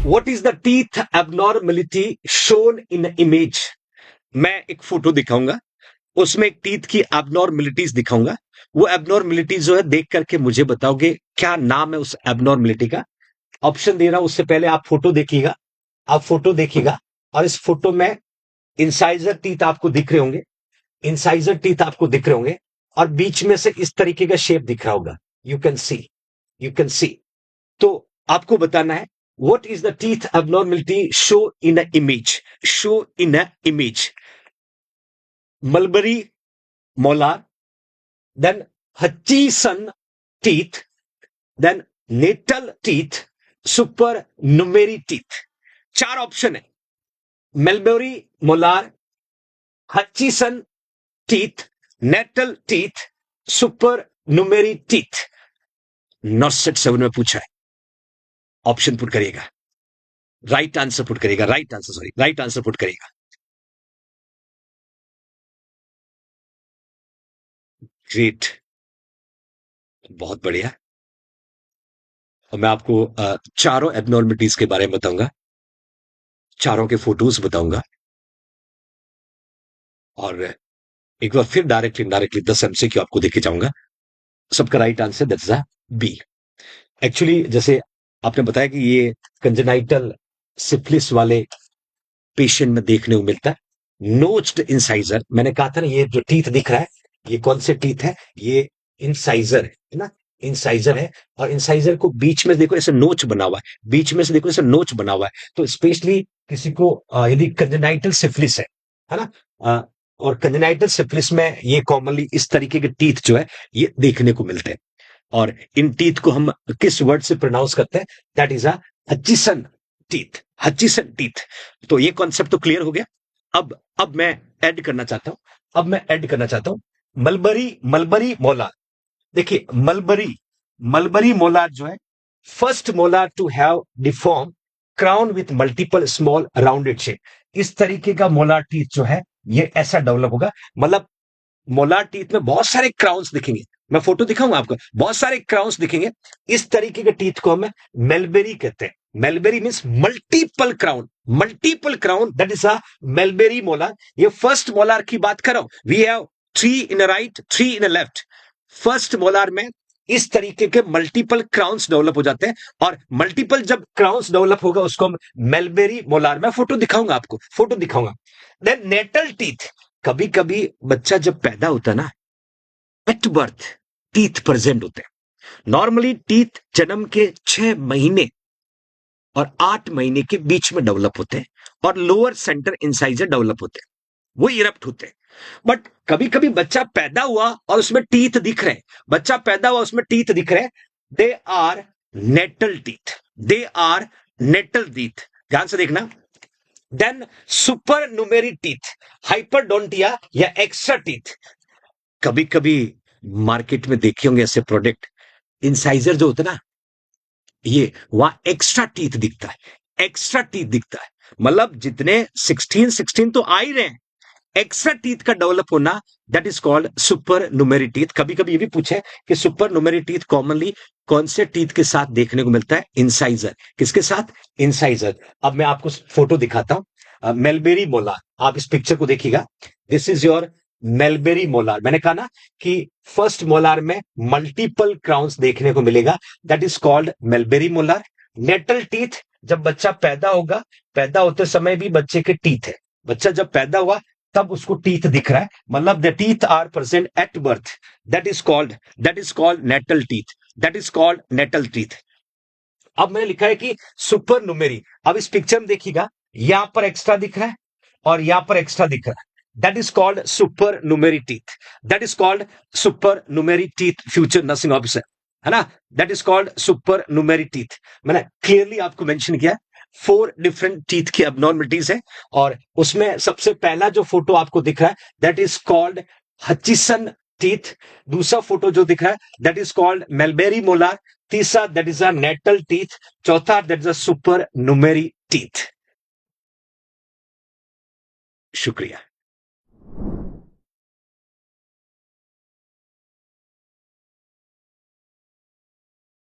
What is the teeth abnormality shown in image? मैं एक photo दिखाऊंगा, उसमें एक टीथ की एबनॉर्मेलिटीज दिखाऊंगा। वो एबनॉर्मेलिटीज जो है देख करके मुझे बताओगे क्या नाम है उस एबनॉर्मेलिटी का। ऑप्शन दे रहा हूं, उससे पहले आप फोटो देखिएगा। आप फोटो देखिएगा और इस फोटो में इंसाइजर टीथ आपको दिख रहे होंगे। इंसाइजर टीथ आपको दिख रहे होंगे और बीच में से इस तरीके का शेप दिख रहा होगा। You can see, you can see. तो आपको बताना है what is the teeth abnormality show in a image. Show in a image. Mulberry molar, then Hutchinson teeth, then natal teeth, supernumerary teeth. चार option है। Mulberry molar, Hutchinson teeth, natal teeth, supernumerary teeth. NORCET 7 में पूछा है। Option put करिएगा, right answer put करिएगा, right answer, sorry, right answer put करिएगा। Great, बहुत बढ़िया। और मैं आपको चारों एबनॉर्मिटीज के बारे में बताऊंगा, चारों के फोटोज बताऊंगा और एक बार फिर डायरेक्टली इनडायरेक्टली 10 एमसीक्यू आपको देके जाऊंगा। सबका right answer that's a B. Actually जैसे आपने बताया कि ये कंजेनाइटल सिफिलिस वाले पेशेंट में देखने को मिलता है। नोच्ड इंसाइजर, मैंने कहा था ना, ये जो टीथ दिख रहा है ये कौन से टीथ है? ये इंसाइजर है ना, इंसाइजर है। और इंसाइजर को बीच में देखो ऐसे नोच बना हुआ है, बीच में से देखो ऐसे नोच बना हुआ है। तो स्पेशली किसी को यदि कंजेनाइटल सिफिलिस है ना, और कंजेनाइटल सिफिलिस में ये कॉमनली इस तरीके के टीथ जो है ये देखने को मिलते हैं। और इन टीथ को हम किस वर्ड से प्रोनाउंस करते हैं? That is a Hutchison teeth, Hutchison teeth. तो ये कॉन्सेप्ट तो क्लियर हो गया। अब मैं ऐड करना चाहता हूं, अब मैं ऐड करना चाहता हूं मलबरी, मलबरी मोलार। देखिए मलबरी, मलबरी मोलार जो है first molar to have deform crown with multiple small rounded shape. इस तरीके का मोलार टीथ जो है ये ऐसा डेवलप होगा। मतलब मोलार टीथ में बहुत सारे क्राउन्स दिखेंगे। मैं फोटो दिखाऊंगा आपको, बहुत सारे क्राउन्स दिखेंगे। इस तरीके के टीथ को हम मेलबेरी कहते हैं। Mulberry means multiple crown, multiple crown, that is a mulberry molar. ये फर्स्ट मोलार की बात कर रहा हूं। We have 3 in right, 3 in left. First molar में इस तरीके के मल्टीपल क्राउन्स डेवलप हो जाते हैं और मल्टीपल जब क्राउन्स डेवलप होगा उसको हम मेलबेरी मोलार, मैं फोटो दिखाऊंगा आपको, फोटो दिखाऊंगा। देन नेटल टीथ, कभी कभी बच्चा जब पैदा होता है ना, एट बर्थ टीथ प्रेजेंट होते हैं। नॉर्मली टीथ जन्म के 6 महीने और 8 महीने के बीच में डेवलप होते हैं और लोअर सेंटर इंसाइजर डेवलप होते हैं, वो इरप्ट होते हैं। बट कभी कभी बच्चा पैदा हुआ और उसमें टीथ दिख रहे हैं, बच्चा पैदा हुआ उसमें टीथ दिख रहे हैं। They are natal teeth, they are natal teeth. ध्यान से देखना। Then supernumerary teeth, hyperdontia या एक्स्ट्रा टीथ। कभी कभी मार्केट में देखे होंगे ऐसे प्रोडक्ट, इंसाइजर जो होता है ना, ये वहां एक्स्ट्रा टीथ दिखता है, एक्स्ट्रा टीथ दिखता है। मतलब जितने 16 तो आ ही रहे हैं, एक्स्ट्रा टीथ का डेवलप होना, that is called supernumerary teeth. कभी कभी ये भी पूछे कि सुपर न्यूमेरी टीथ कॉमनली कौन से टीथ के साथ देखने को मिलता है? इंसाइजर। किसके साथ? इंसाइजर। अब मैं आपको फोटो दिखाता हूं। मेलबेरी मोलार, आप इस पिक्चर को देखिएगा। This is your mulberry molar. मैंने कहा ना कि फर्स्ट मोलार में मल्टीपल क्राउन्स देखने को मिलेगा, that is called mulberry molar. Natal teeth, जब बच्चा पैदा होगा, पैदा होते समय भी बच्चे के टीथ है। बच्चा जब पैदा हुआ तब उसको टीथ दिख रहा है, मतलब the teeth are present at birth, that is called natal teeth, that is called natal teeth. अब मैंने लिखा है कि सुपर न्यूमेरी। अब इस पिक्चर में देखिएगा, यहां पर एक्स्ट्रा दिख रहा है और यहां पर एक्स्ट्रा दिख रहा है, that is called supernumerary teeth, that is called supernumerary teeth. Future nursing officer है ना, that is called supernumerary teeth. मैंने क्लियरली आपको मेंशन किया 4 डिफरेंट टीथ की एबनॉर्मलिटीज है और उसमें सबसे पहला जो फोटो आपको दिख रहा है that is called Hutchinson teeth. दूसरा फोटो जो दिख रहा है that is called mulberry molar. तीसरा that is a natal teeth. चौथा that is a supernumerary teeth. शुक्रिया।